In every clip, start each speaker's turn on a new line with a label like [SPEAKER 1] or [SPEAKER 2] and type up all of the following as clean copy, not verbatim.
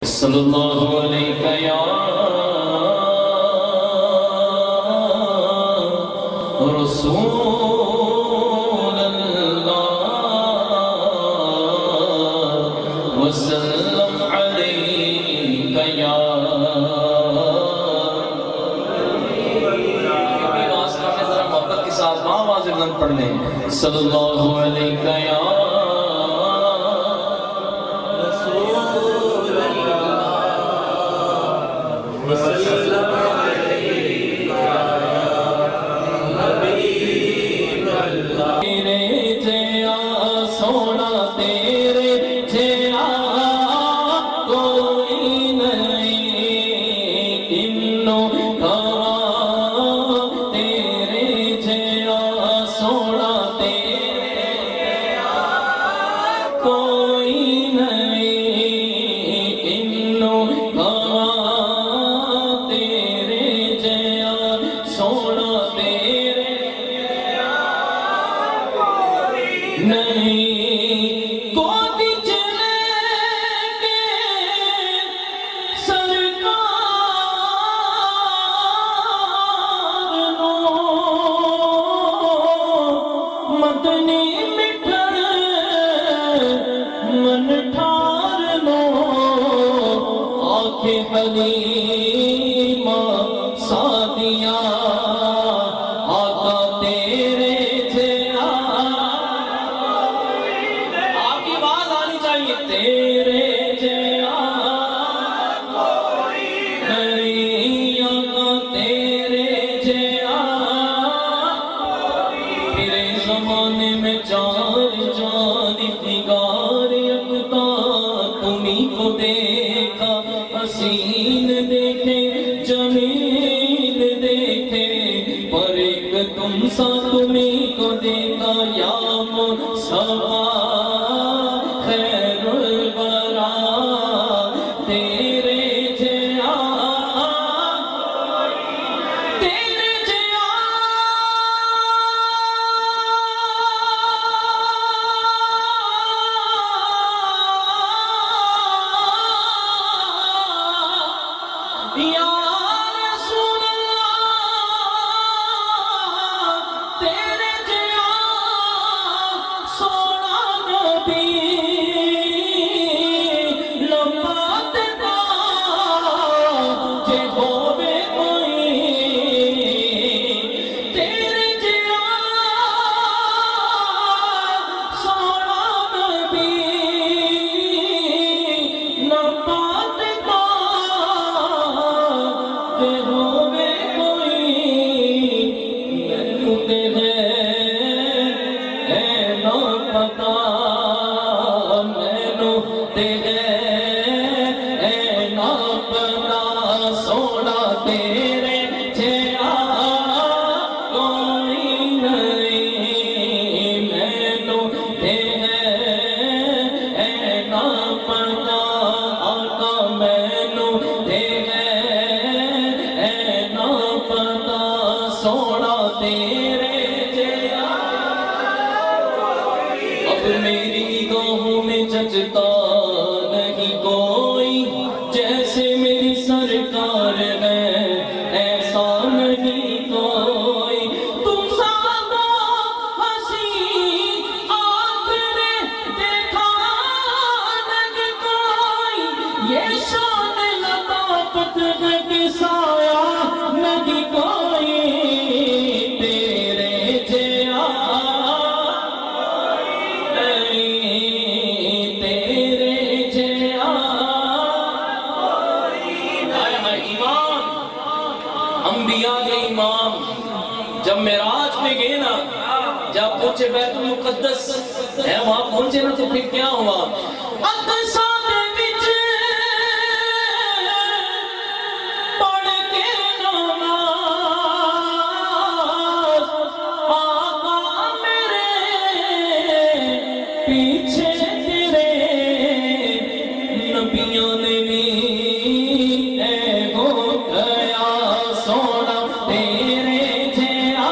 [SPEAKER 1] صلی اللہ علیہ یا رسول اللہ وسلم علیہ یا آواز کا میں ذرا محبت کے ساتھ آواز بلند پڑھ لیں صلی اللہ علیہ یا حلیمہ سعدیہ آقا تیرے جیا آپ کی آواز آنی چاہیے تیرے جیا نہیں آقا تیرے جیا تیرے زمانے میں چار فگار یکتا تمہیں کو دیکھا حسین دیکھے جمیل دیکھے پر ایک تم سا تمہیں کو دیکھا یا مصطفیٰ خیر الورا تیرے جیا تیرے جیا یا رسول اللہ تیرے جیا سونا نبی لمبات دا جے ہووے کوئی تیرے جیا سونا نبی لمبات دا جے ہووے کوئی مینوں تے ہے نا پتا مینوں تے ہے نا پتا سونا تیرے جیا کوئی نہیں مینوں تے ہے نا پتا آقا مینوں تے ہے نا پتا سونا تیرے جیا اب میری نگاہوں میں جچتا نہیں کوئی جیسے میری سرکار ہے ایسا نہیں کوئی تم سادہ حسین آنکھ نے دیکھا نہیں کوئی یہ شان لطافت ہے کہ سایہ نہیں کوئی تیرے جیا نہیں تیرے جیا امام انبیاء کے امام جب معراج پہ گئے نا جب پہنچے بیت المقدس ہے وہاں پہنچے نا تو پھر کیا ہوا اقصی دے وچ پڑھ کے نماز آقا میرے پیچھے تیرے نبیوں نے بھی اے ہو گیا سونا تیرے جیا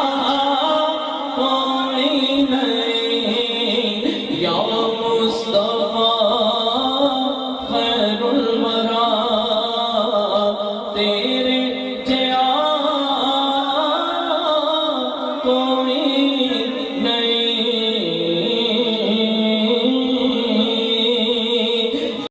[SPEAKER 1] کوئی نہیں یا مصطفیٰ کوئی